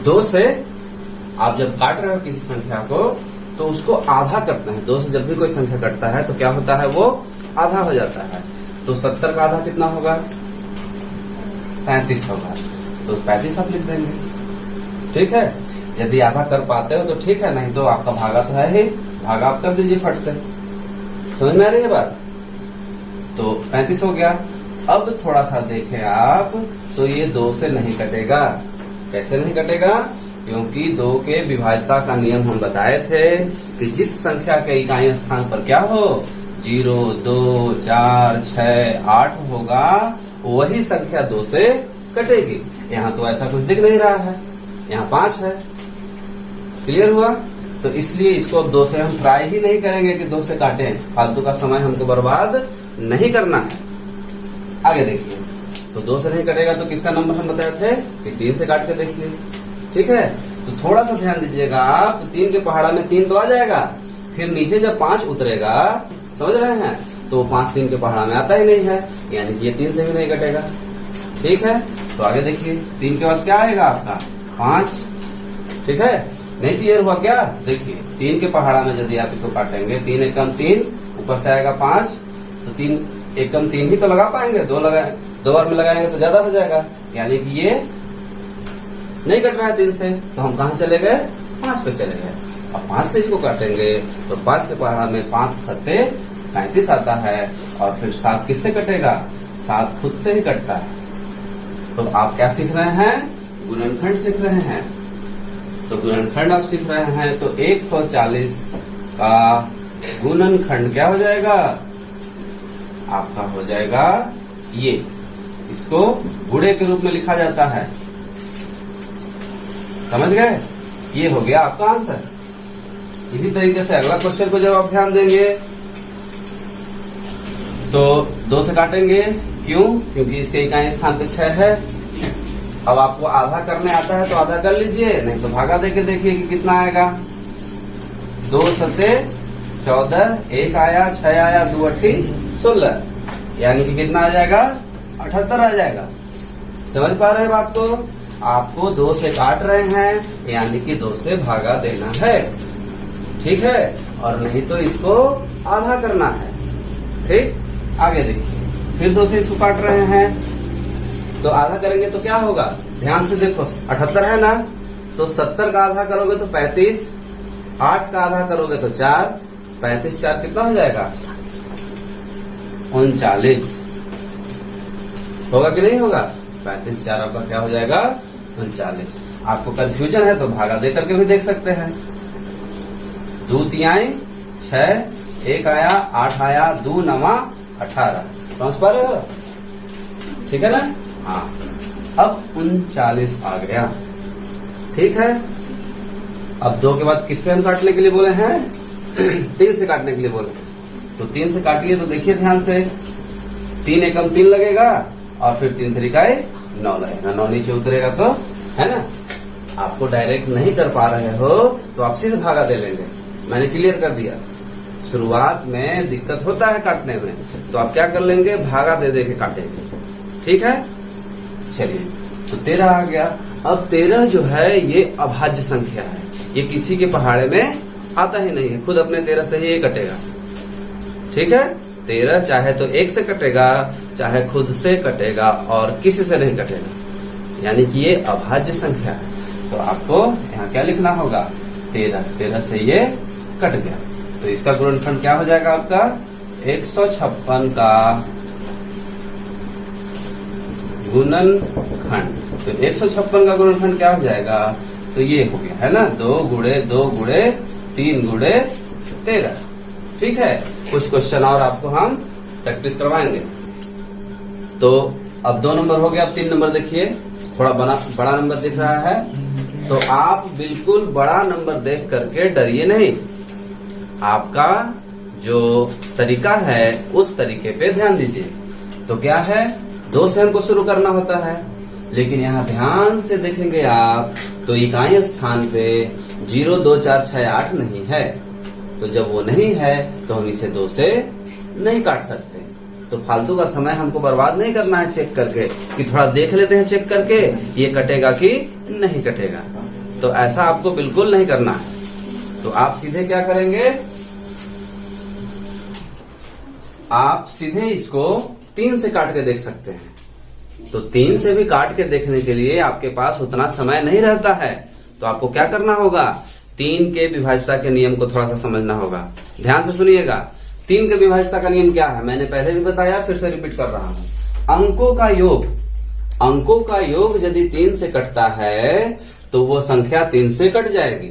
दो से आप जब काट रहे हो किसी संख्या को तो उसको आधा करते हैं। 2 से जब भी कोई संख्या कटता है तो क्या होता है, वो आधा हो जाता है। तो 70 का आधा कितना होगा, 35 होगा। तो 35 आप लिख देंगे, ठीक है। यदि आधा कर पाते हो तो ठीक है, नहीं तो आपका भागा तो है ही, भागा आप कर दीजिए फट से। समझ में आ रही है बात। तो 35 हो गया। अब थोड़ा सा देखें आप तो ये 2 से नहीं कटेगा। कैसे नहीं कटेगा, क्योंकि 2 के विभाज्यता का नियम हम बताए थे कि जिस संख्या के इकाई स्थान पर क्या हो, 0, 2, 4, 6, 8 होगा, वही संख्या 2 से कटेगी। यहाँ तो ऐसा कुछ दिख नहीं रहा है, यहाँ 5 है। क्लियर हुआ। तो इसलिए इसको अब 2 से हम ट्राई ही नहीं करेंगे कि 2 से काटें, फालतू का समय हमको बर्बाद नहीं करना है। आगे देखिए, तो 2 से नहीं कटेगा तो किसका नंबर हम बताए थे कि 3 से काट के देखिए, ठीक है। तो थोड़ा सा ध्यान दीजिएगा आप, तो 3 के पहाड़ा में 3 तो आ जाएगा, फिर नीचे जब 5 उतरेगा, समझ रहे हैं, तो 5 3 के पहाड़ा में आता ही नहीं है, यानी कि ये 3 से भी नहीं कटेगा, ठीक है। तो आगे देखिए, 3 के बाद क्या आएगा आपका 5, ठीक है। नहीं क्लियर हुआ क्या, देखिए 3 के पहाड़ा में यदि आप इसको काटेंगे, 3 एकम 3, ऊपर से आएगा 5, तो 3 एकम 3 ही तो लगा पाएंगे, 2 बार में लगाएंगे तो ज्यादा हो जाएगा, यानी कि ये नहीं कट रहा है 3 से। तो हम कहां चले गए, 5 पे चले गए। अब 5 से इसको काटेंगे तो 5 के पहाड़ा में 5 सत्ते 35 आता है, और फिर 7 किससे कटेगा, 7 खुद से ही कटता है। तो आप क्या सीख रहे हैं, गुणनखंड सीख रहे हैं। तो गुणनखंड आप सीख रहे हैं, तो 140 का गुणनखंड क्या हो जाएगा, आपका हो जाएगा ये, इसको गुणे के रूप में लिखा जाता है। समझ गए, ये हो गया आपका आंसर। इसी तरीके से अगला क्वेश्चन को जब आप ध्यान देंगे तो 2 से काटेंगे, क्यों, क्योंकि इसके इकाई स्थान पे 6 है। अब आपको आधा करने आता है तो आधा कर लीजिए, नहीं तो भागा देके देखिए कि कितना आएगा। 2 सत्ते 14, 1 आया, 6 आया, 2 अठी 16, यानी कि कितना आ जाएगा, 78 आ जाएगा। समझ पा रहे हैं बात को। आपको 2 से काट रहे हैं, यानी कि 2 से भागा देना है, ठीक है, और नहीं तो इसको आधा करना है, ठीक। आगे देखिए, फिर 2 से इसको काट रहे हैं तो आधा करेंगे तो क्या होगा, ध्यान से देखो, 78 है ना, तो 70 का आधा करोगे तो 35, 8 का आधा करोगे तो 4, 35 4 कितना हो जाएगा, 39 होगा कि नहीं होगा। 35 4 आपका क्या हो जाएगा, 39। आपको कंफ्यूजन है तो भागा दे करके भी देख सकते हैं। 2 तिहाई 6, 1 आया, 8 आया, 2 9 18, समझ पा रहे हो, ठीक है ना। हाँ, अब 39 आ गया, ठीक है। अब 2 के बाद किससे हम काटने के लिए बोले हैं, 3 से काटने के लिए बोले, तो 3 से काटिए। तो देखिए ध्यान से, 3 एकम 3 लगेगा, और फिर 3 तरीकाए 9 लगेगा, 9 नीचे उतरेगा तो, है ना। आपको डायरेक्ट नहीं कर पा रहे हो तो आप सीधे भागा दे लेंगे, मैंने क्लियर कर दिया। शुरुआत में दिक्कत होता है काटने में, तो आप क्या कर लेंगे, भागा दे दे के काटेंगे, ठीक है। चलिए, तो 13 आ गया। अब 13 जो है ये अभाज्य संख्या है, ये किसी के पहाड़े में आता ही नहीं है, खुद अपने 13 से ही ये कटेगा, ठीक है। 13 चाहे तो 1 से कटेगा, चाहे खुद से कटेगा, और किसी से नहीं कटेगा, यानी कि ये अभाज्य संख्या है। तो आपको यहाँ क्या लिखना होगा, 13 से ये कट गया। तो इसका गुणनखंड क्या हो जाएगा आपका, 156 का गुणनखंड। तो 156 का गुणनखंड क्या हो जाएगा, तो ये हो गया, है ना, 2 गुणे 2 गुणे 3 गुणे 13, ठीक है। कुछ क्वेश्चन और आपको हम प्रैक्टिस करवाएंगे। तो अब 2 नंबर हो गया, अब 3 नंबर देखिए, थोड़ा बड़ा नंबर दिख रहा है, तो आप बिल्कुल बड़ा नंबर देख करके डरिए नहीं। आपका जो तरीका है उस तरीके पे ध्यान दीजिए। तो क्या है, 2 से हमको शुरू करना होता है, लेकिन यहाँ ध्यान से देखेंगे आप तो इकाई स्थान पे 0 2 4 6 8 नहीं है। तो जब वो नहीं है तो हम इसे 2 से नहीं काट सकते। तो फालतू का समय हमको बर्बाद नहीं करना है चेक करके, कि थोड़ा देख लेते हैं चेक करके ये कटेगा कि नहीं कटेगा। तो ऐसा आपको बिल्कुल नहीं करना है। तो आप सीधे क्या करेंगे, आप सीधे इसको 3 से काट के देख सकते हैं। तो 3 से भी काट के देखने के लिए आपके पास उतना समय नहीं रहता है, तो आपको क्या करना होगा, 3 के विभाज्यता के नियम को थोड़ा सा समझना होगा। ध्यान से सुनिएगा। 3 के विभाज्यता का नियम क्या है, मैंने पहले भी बताया, फिर से रिपीट कर रहा हूं। अंकों का योग यदि 3 से कटता है तो वो संख्या 3 से कट जाएगी।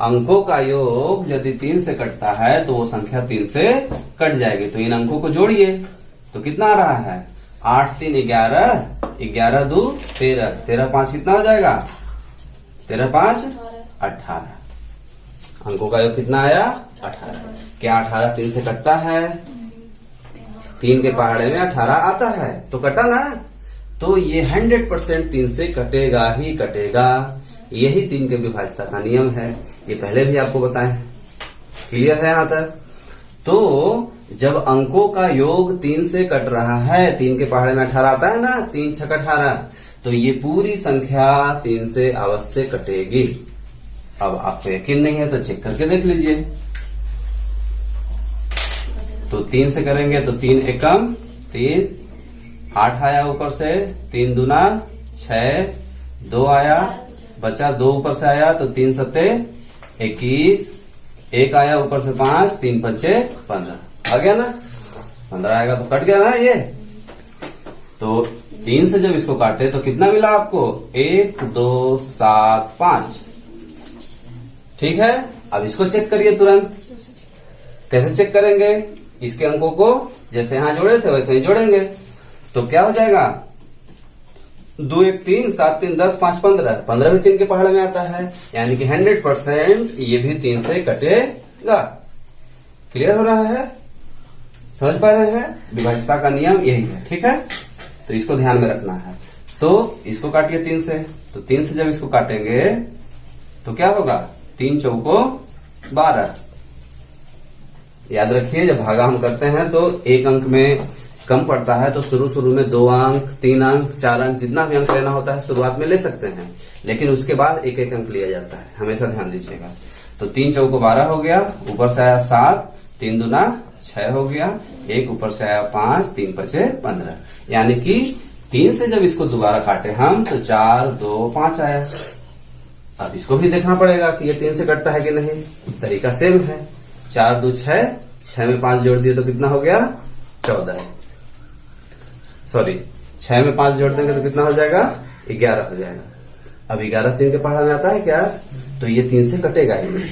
अंकों का योग यदि 3 से कटता है तो वो संख्या 3 से कट जाएगी। तो इन अंकों को जोड़िए तो कितना आ रहा है, 8 3 11, 11 2 13, 13 5 कितना हो जाएगा, 13 5 18। अंकों का योग कितना आया, 18। क्या 18 3 से कटता है, 3 के पहाड़े में 18 आता है, तो कटा ना। तो ये 100% 3 से कटेगा ही कटेगा। यही 3 के विभाज्यता का नियम है, ये पहले भी आपको बताएं। क्लियर है यहां तक। तो जब अंकों का योग 3 से कट रहा है, 3 के पहाड़े में 18 आता है ना, 3 6 18, तो ये पूरी संख्या 3 से अवश्य कटेगी। अब आपको यकीन नहीं है तो चेक करके देख लीजिए। तो 3 से करेंगे तो 3 एकम 3, 8 आया ऊपर से, 3 दूना 6, 2 आया, बचा 2 ऊपर से आया तो 3 सत्ते 21, 1 आया ऊपर से 5, 3 पच्चे 15 आ गया ना। 15 आएगा तो कट गया ना ये। तो 3 से जब इसको काटे तो कितना मिला आपको, 1 2 7 5। ठीक है। अब इसको चेक करिए तुरंत। कैसे चेक करेंगे, इसके अंकों को जैसे यहां जोड़े थे वैसे ही जोड़ेंगे। तो क्या हो जाएगा, 2 1 3 7 3 10 5 15, 15 भी 3 के पहाड़े में आता है, यानी कि 100% ये भी 3 से कटेगा। क्लियर हो रहा है, समझ पा रहे हैं। विभाज्यता का नियम यही है। ठीक है, तो इसको ध्यान में रखना है। तो इसको काटिए 3 से, तो 3 से जब इसको काटेंगे तो क्या होगा, 3 चौको 12। याद रखिए जब भागा हम करते हैं तो एक अंक में कम पड़ता है तो शुरू में 2 अंक 3 अंक 4 अंक जितना भी अंक लेना होता है शुरुआत में ले सकते हैं, लेकिन उसके बाद एक अंक लिया जाता है, हमेशा ध्यान दीजिएगा। तो 3 चौको 12 हो गया, ऊपर से आया 7, 3 दूना 6 हो गया, 1 ऊपर से आया 5, 3 पचे 15, यानी कि 3 से जब इसको दोबारा काटे हम तो 4 2 5 आया। अब इसको भी देखना पड़ेगा कि ये 3 से कटता है कि नहीं। तरीका सेम है, 4 2 6, 6 में 5 जोड़ दिए तो कितना हो गया, 14। सॉरी, 6 में 5 जोड़ देंगे तो कितना हो जाएगा, 11 हो जाएगा। अब 11 3 के पहाड़ा में आता है क्या, तो ये 3 से कटेगा ही नहीं।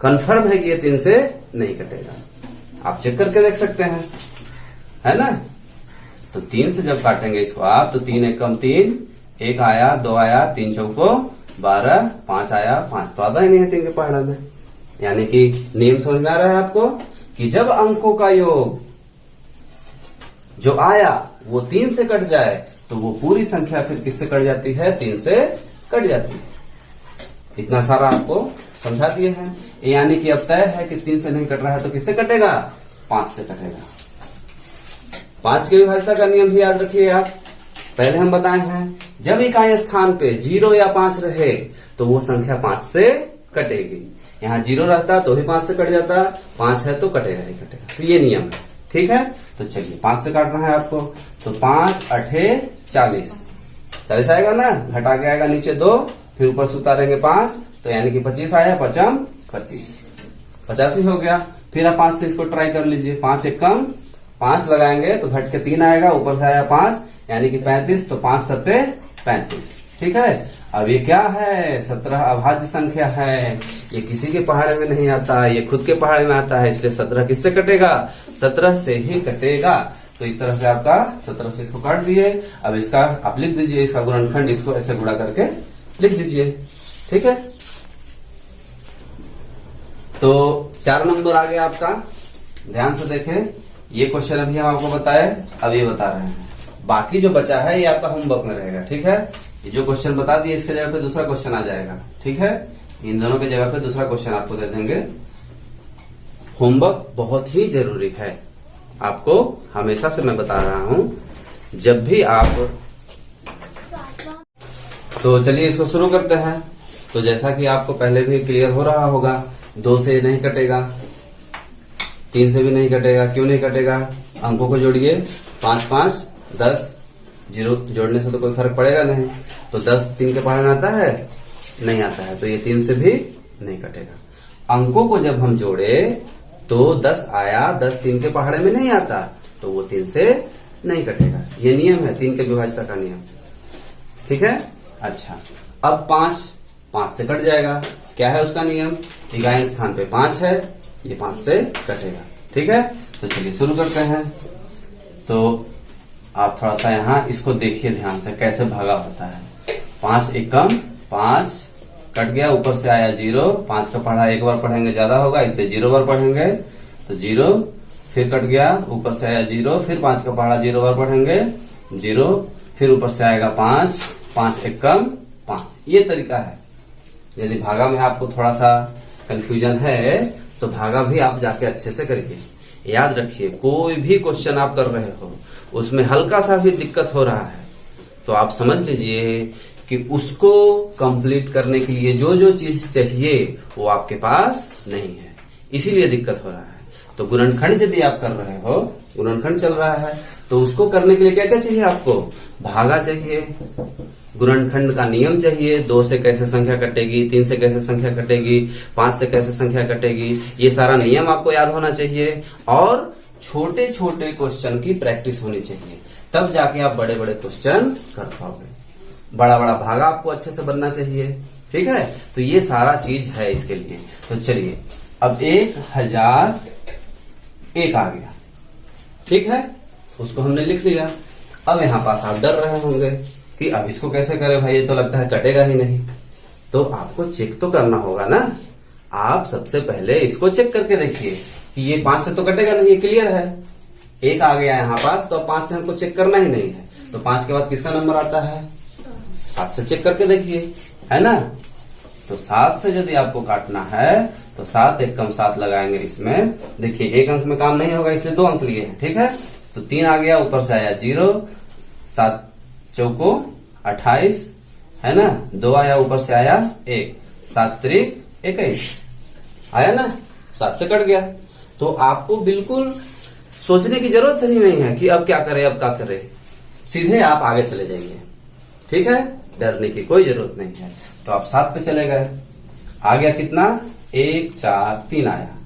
कंफर्म है कि ये 3 से नहीं कटेगा, आप चेक करके देख सकते हैं, है ना। तो 3 से जब काटेंगे इसको आप तो 3 एकम 3, 1 आया 2 आया, 3 चौको 12, 5 आया 5 तो आता ही नहीं है 3 के पहाड़ा में। यानी कि नियम समझ में आ रहा है आपको कि जब अंकों का योग जो आया वो 3 से कट जाए तो वो पूरी संख्या फिर किससे कट जाती है, 3 से कट जाती है। इतना सारा आपको समझा दिए हैं। यानी कि अब तय है कि 3 से नहीं कट रहा है तो किससे कटेगा, 5 से कटेगा। 5 के विभाज्यता का नियम भी याद रखिए आप, पहले हम बताए हैं। जब इकाई स्थान पे 0 या 5 रहे तो वो संख्या 5 से कटेगी। यहाँ 0 रहता तो भी 5 से कट जाता, 5 है तो कटेगा ही कटेगा। तो ये नियम है। ठीक है, तो चलिए 5 से काटना है आपको। तो 5 8 40, 40 आएगा ना, घटा के आएगा नीचे 2, फिर ऊपर से उतारेंगे 5, तो यानी कि 25 आया, 55 25, 85 हो गया। फिर आप 5 से इसको ट्राई कर लीजिए। 5 एकम 5 लगाएंगे तो घट के 3 आएगा, ऊपर से आया 5, यानी कि 35, तो 5 सत्ते 35। ठीक है, अब ये क्या है, 17 अभाज्य संख्या है। ये किसी के पहाड़े में नहीं आता, ये खुद के पहाड़े में आता है, इसलिए 17 किससे कटेगा, 17 से ही कटेगा। तो इस तरह से आपका 17 से इसको काट दिए। अब इसका आप लिख दीजिए, इसका गुणनखंड इसको ऐसे गुणा करके लिख दीजिए। ठीक है, तो 4 नंबर आ गया आपका। ध्यान से देखें, ये क्वेश्चन अभी हम आपको बताए, अब ये बता रहे हैं। बाकी जो बचा है ये आपका होमवर्क में रहेगा। ठीक है, ये जो क्वेश्चन बता दिए इसके जगह पे दूसरा क्वेश्चन आ जाएगा। ठीक है, इन दोनों के जगह पे दूसरा क्वेश्चन आपको दे देंगे। होमवर्क बहुत ही जरूरी है, आपको हमेशा से मैं बता रहा हूं। जब भी आप तो चलिए इसको शुरू करते हैं। तो जैसा कि आपको पहले भी क्लियर हो रहा होगा, 2 से नहीं कटेगा, 3 से भी नहीं कटेगा। क्यों नहीं कटेगा? अंकों को जोड़िए, 5 5 10, 0 जोड़ने से तो कोई फर्क पड़ेगा नहीं। तो 10 3 के पहाड़े में आता है? नहीं आता है, तो ये 3 से भी नहीं कटेगा। अंकों को जब हम जोड़े तो 10 आया, 10 3 के पहाड़े में नहीं आता, तो वो 3 से नहीं कटेगा। ये नियम है 3 के विभाज्यता का नियम। ठीक है। अच्छा, अब 5 से कट जाएगा। क्या है उसका नियम? इकाई स्थान पे 5 है, ये 5 से कटेगा। ठीक है। तो चलिए शुरू करते हैं। तो आप थोड़ा सा यहाँ इसको देखिए ध्यान से कैसे भागा होता है। 5 एकम 5 कट गया, ऊपर से आया 0, 5 का पढ़ा एक बार पढ़ेंगे ज्यादा होगा इसलिए 0 बार पढ़ेंगे, तो 0, फिर कट गया, ऊपर से आया 0, फिर 5 का पढ़ा 0 बार पढ़ेंगे, 0, फिर ऊपर से आएगा 5, 5 एकम 5। ये तरीका है। यदि भागा में आपको थोड़ा सा कंफ्यूजन है तो भागा भी आप जाके अच्छे से करिए। याद रखिए, कोई भी क्वेश्चन आप कर रहे हो उसमें हल्का सा भी दिक्कत हो रहा है तो आप समझ लीजिए कि उसको कंप्लीट करने के लिए जो जो चीज चाहिए वो आपके पास नहीं है, इसीलिए दिक्कत हो रहा है। तो गुणनखंड यदि आप कर रहे हो, गुणनखंड चल रहा है, तो उसको करने के लिए क्या क्या चाहिए आपको? भागा चाहिए, गुणनखंड का नियम चाहिए, 2 से कैसे संख्या कटेगी, 3 से कैसे संख्या कटेगी, 5 से कैसे संख्या कटेगी, ये सारा नियम आपको याद होना चाहिए। और छोटे छोटे क्वेश्चन की प्रैक्टिस होनी चाहिए, तब जाके आप बड़े बड़े क्वेश्चन कर पाओगे। बड़ा बड़ा भागा आपको अच्छे से बनना चाहिए। ठीक है। तो ये सारा चीज है इसके लिए। तो चलिए, अब 1001 आ गया। ठीक है, उसको हमने लिख लिया। अब यहाँ पास आप डर रहे होंगे कि अब इसको कैसे करें भाई, ये तो लगता है कटेगा ही नहीं। तो आपको चेक तो करना होगा ना। आप सबसे पहले इसको चेक करके देखिए कि ये 5 से तो कटेगा नहीं, ये क्लियर है। 1 आ गया यहाँ पास, तो अब 5 से हमको चेक करना ही नहीं है। तो 5 के बाद किसका नंबर आता है? 7 से चेक करके देखिए, है ना। तो 7 से यदि आपको काटना है तो 7 एकम 7 लगाएंगे इसमें। देखिए 1 अंक में काम नहीं होगा इसलिए 2 अंक लिए हैं। ठीक है। तो 3 आ गया, ऊपर से आया 0, 7 चौको 28, है ना। 2 आया, ऊपर से आया 1, 7 त्रिक 21 आया ना, 7 से कट गया। तो आपको बिल्कुल सोचने की जरूरत ही नहीं है कि अब क्या करें, अब क्या करें, सीधे आप आगे चले जाइए। ठीक है, डरने की कोई जरूरत नहीं है। तो आप 7 पे चले गए, आ गया कितना? 1 4 3 आया।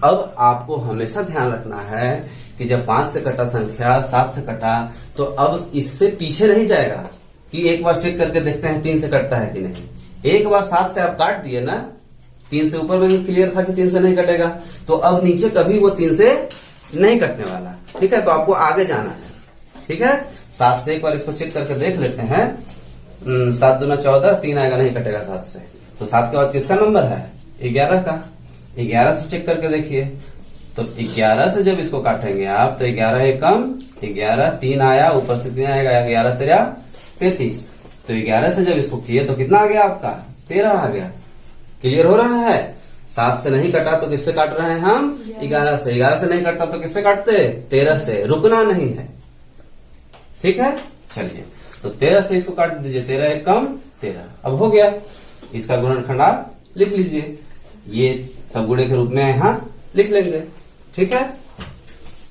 अब आपको हमेशा ध्यान रखना है कि जब 5 से कटा संख्या 7 से कटा, तो अब इससे पीछे नहीं जाएगा कि एक बार चेक करके देखते हैं 3 से कटता है कि नहीं। एक बार 7 से आप काट दिए ना, 3 से ऊपर में ही क्लियर था कि 3 से नहीं कटेगा, तो अब नीचे कभी वो 3 से नहीं कटने वाला। ठीक है। तो आपको आगे जाना है। ठीक है। 7 से एक बार इसको चेक करके देख लेते हैं। 7 दूना 14, 3 आएगा, नहीं कटेगा 7 से। तो 7 के बाद किसका नंबर है? 11 का। 11 से चेक करके देखिए। तो 11 से जब इसको काटेंगे आप, तो 11 एकम 11, 3 आया, ऊपर से 3 आएगा, 11 तेरह 33। तो 11 से जब इसको किए तो कितना आ गया आपका? 13 आ गया। क्लियर हो रहा है। 7 से नहीं कटा तो किससे काट रहे हैं हम? 11 से। 11 से नहीं कटता तो किससे काटते? 13 से। रुकना नहीं है। ठीक है। चलिए, तो 13 से इसको काट दीजिए, 13 एकम 13। अब हो गया। इसका गुणनखंड आप लिख लीजिए, ये सब गुणे के रूप में यहाँ लिख लेंगे। ठीक है।